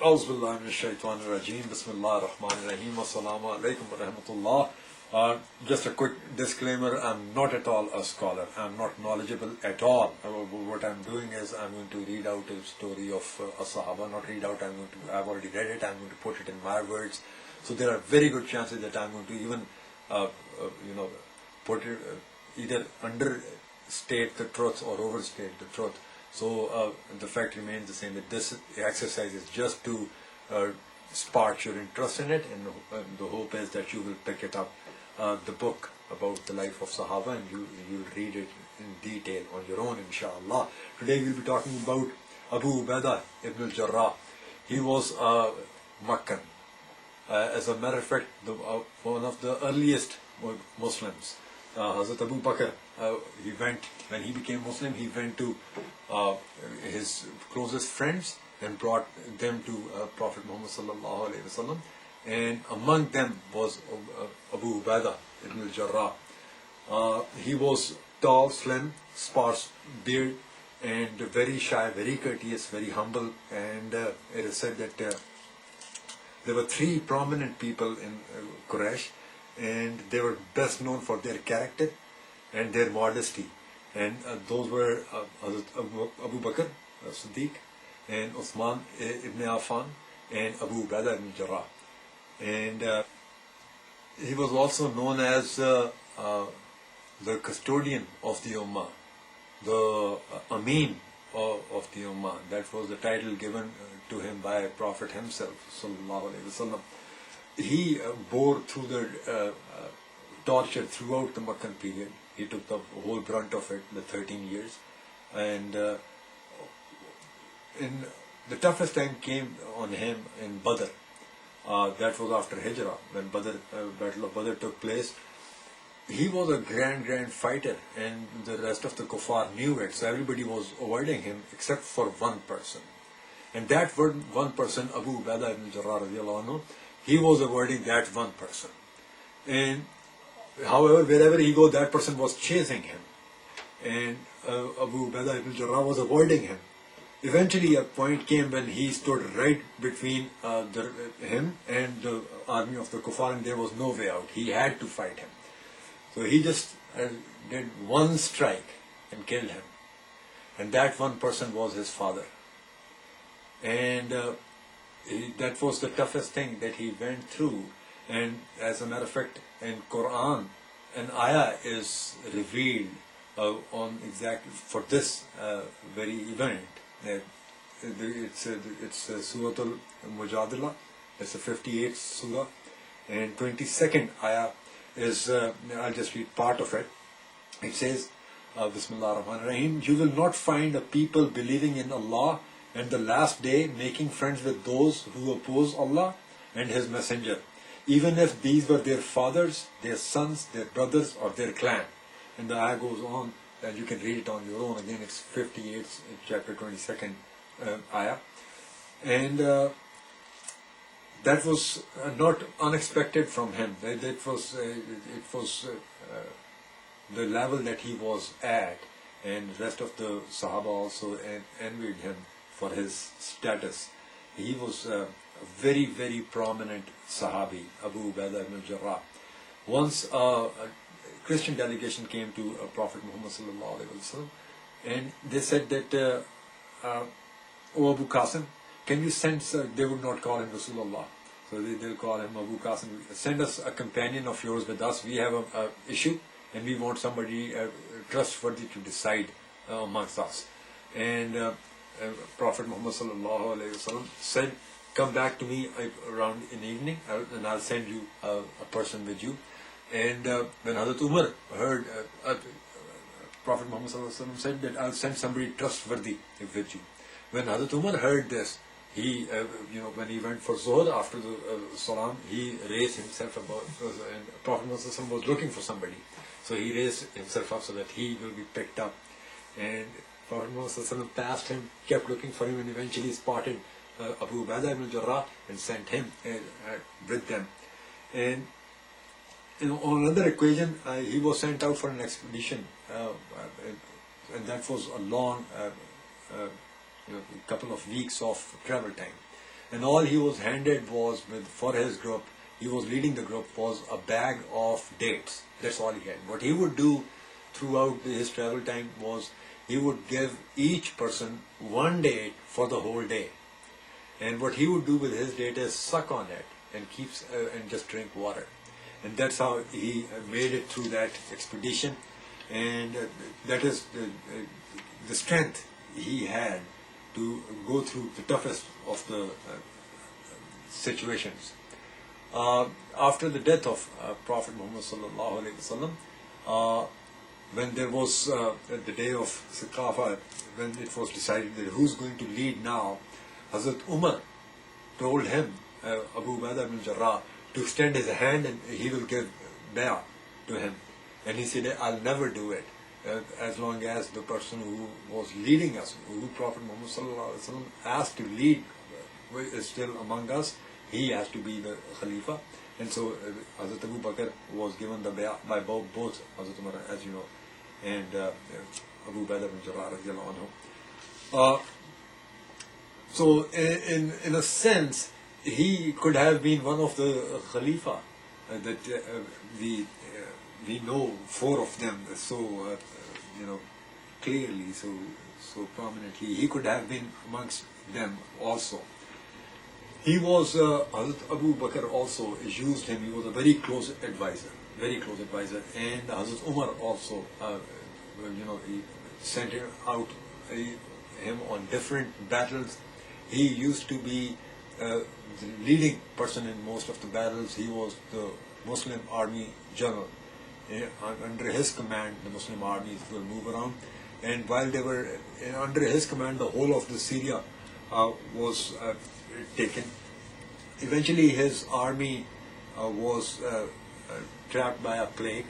أعوذ بالله من الشيطان الرجيم. بسم الله الرحمن الرحيم. Assalamu alaikum wa rahmatullah. Just a quick disclaimer, I'm not at all a scholar. I'm not knowledgeable at all. What I'm doing is I'm going to read out a story of a Sahaba. Not read out, I've already read it. I'm going to put it in my words. So there are very good chances that I'm going to even, put it, either understate the truth or overstate the truth. So the fact remains the same, that this exercise is just to spark your interest in it, and the hope is that you will pick it up, the book about the life of Sahaba, and you'll read it in detail on your own, inshallah. Today we'll be talking about Abu Ubaidah Ibn al Jarrah. He was Meccan. As a matter of fact, one of the earliest Muslims. Hazrat Abu Bakr, when he became Muslim, he went to his closest friends and brought them to Prophet Muhammad sallallahu alaihi wasallam, and among them was Abu Ubaidah Ibn al Jarrah. He was tall, slim, sparse beard, and very shy, very courteous, very humble, and it is said that there were three prominent people in Quraysh, and they were best known for their character and their modesty, and those were Abu Bakr Siddiq, and Uthman ibn Affan, and Abu Ubaidah ibn Jarrah. And he was also known as the custodian of the Ummah, the Amin of the Ummah. That was the title given to him by Prophet himself, sallallahu alaihi wasallam. He bore through the torture throughout the Meccan period. He took the whole brunt of it, the 13 years. And in the toughest time came on him in Badr. That was after Hijrah, when Battle of Badr took place. He was a grand fighter, and the rest of the kuffar knew it. So everybody was avoiding him except for one person. And that one person, Abu Ubaidah ibn Jarrah radiallahu anhu, he was avoiding that one person. And however, wherever he go, that person was chasing him. And Abu Ubaidah ibn Jarrah was avoiding him. Eventually a point came when he stood right between him and the army of the kuffar, and there was no way out. He had to fight him. So he just did one strike and killed him. And that one person was his father. And that was the toughest thing that he went through. And as a matter of fact, in Quran, an ayah is revealed on exactly for this very event. It's Surah Al-Mujadila. It's the 58th surah, and 22nd ayah is, I'll just read part of it. It says, Bismillah ar-Rahman ar-Rahim, you will not find a people believing in Allah and the last day making friends with those who oppose Allah and His Messenger, even if these were their fathers, their sons, their brothers, or their clan. And the ayah goes on, and you can read it on your own. Again, it's 58, chapter 22nd ayah. And that was not unexpected from him. It was the level that he was at, and the rest of the Sahaba also envied him for his status. He was a very prominent Sahabi, Abu Ubaidah ibn al Jarrah. Once a Christian delegation came to Prophet Muhammad sallallahu alaihi wasallam, and they said that, O Abu Qasim, can you send, they would not call him Rasulullah, so they'll call him Abu Qasim, send us a companion of yours with us. We have an issue, and we want somebody trustworthy to decide amongst us. And Prophet Muhammad sallallahu alaihi wasallam said, come back to me around in the evening, and I'll send you a person with you. And when Hazrat Umar heard, Prophet Muhammad sallallahu alaihi wasallam said that I'll send somebody trustworthy with you. When Hazrat Umar heard this, he, when he went for Zuhr after the Salam, he raised himself above, and Prophet Muhammad sallallahu alaihi wasallam was looking for somebody. So he raised himself up so that he will be picked up. And Prophet Muhammad sallallahu alaihi wasallam passed him, kept looking for him, and eventually spotted Abu Ubaidah ibn al Jarrah and sent him with them. And on another occasion, he was sent out for an expedition, and that was a long, couple of weeks of travel time. and all he was handed was for his group. He was leading the group was a bag of dates. That's all he had. What he would do throughout his travel time was he would give each person one date for the whole day. And what he would do with his date is suck on it and and just drink water. And that's how he made it through that expedition. And that is the strength he had to go through the toughest of the situations. After the death of Prophet Muhammad sallallahu alaihi wasallam, when there was the day of Saqafa, when it was decided that who's going to lead now, Hazrat Umar told him, Abu Ubaidah Ibn al Jarrah, to extend his hand and he will give bay'ah to him. And he said, I'll never do it as long as the person who was leading us, who Prophet Muhammad sallallahu alaihi wasallam asked to lead, is still among us. He has to be the Khalifa. And so Hazrat Abu Bakr was given the bay'ah by both Hazrat Umar, as you know, and Abu Ubaidah Ibn al Jarrah radiallahu anhu. So in a sense, he could have been one of the Khalifa that we know four of them so clearly, so prominently. He could have been amongst them also. He was Hazrat Abu Bakr also used him. He was a very close advisor, and Hazrat Umar also he sent him out him on different battles. He used to be the leading person in most of the battles. He was the Muslim army general. Under his command, the Muslim armies will move around, and while they were under his command, the whole of the Syria was taken. Eventually, his army was trapped by a plague,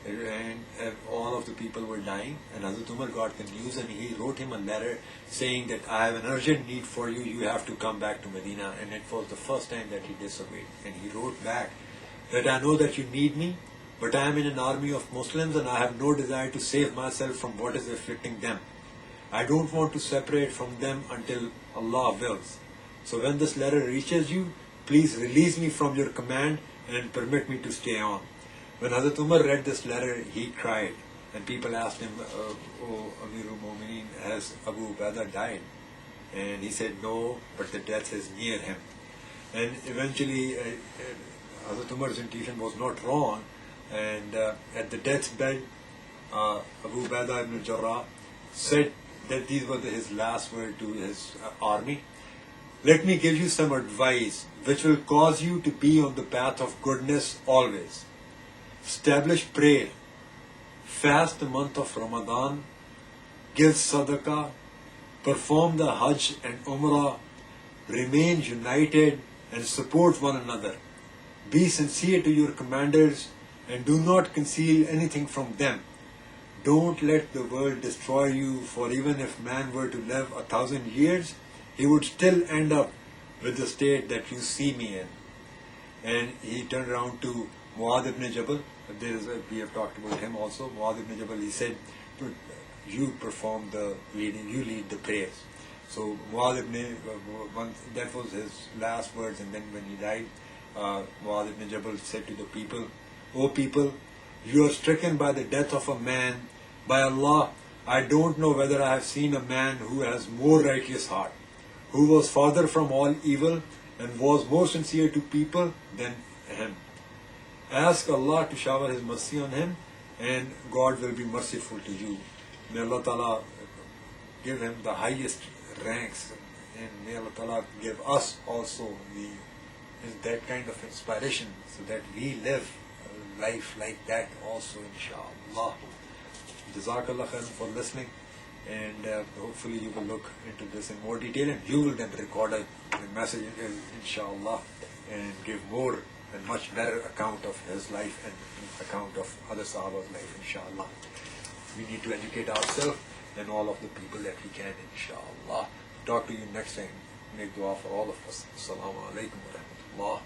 and all of the people were dying. And Hazrat Umar got the news, and he wrote him a letter saying that I have an urgent need for you. You have to come back to Medina. And it was the first time that he disobeyed. And he wrote back that I know that you need me, but I am in an army of Muslims, and I have no desire to save myself from what is afflicting them. I don't want to separate from them until Allah wills. So when this letter reaches you, please release me from your command and permit me to stay on. When Hazrat Umar read this letter, he cried, and people asked him, "Oh, Amirul Mu'mineen, has Abu Ubaidah died?" And he said, "No, but the death is near him." And eventually, Hazrat Umar's intuition was not wrong, and at the deathbed, Abu Ubaidah Ibn al Jarrah said that these were his last words to his army. Let me give you some advice which will cause you to be on the path of goodness always. Establish prayer, fast the month of Ramadan, give sadaqah, perform the Hajj and Umrah, remain united and support one another. Be sincere to your commanders and do not conceal anything from them. Don't let the world destroy you, for even if man were to live 1,000 years, he would still end up with the state that you see me in. And he turned around to Mu'adh ibn Jabal. We have talked about him also. Mu'adh ibn Jabal, he said, you perform the leading, you lead the prayers. So Mu'adh ibn, that was his last words, and then when he died, Mu'adh ibn Jabal said to the people, "O people, you are stricken by the death of a man. By Allah, I don't know whether I have seen a man who has more righteous heart, who was farther from all evil and was more sincere to people than him. Ask Allah to shower His mercy on him, and God will be merciful to you." May Allah Ta'ala give him the highest ranks, and may Allah Ta'ala give us also that kind of inspiration so that we live a life like that also, inshallah. Jazakallah khairan for listening, and hopefully you will look into this in more detail, and you will then record a message, inshallah, and give more and much better account of his life and account of other Sahaba's life, inshallah. We need to educate ourselves and all of the people that we can, inshallah. Talk to you next time. Make dua for all of us. Assalamu alaikum wa rahmatullah.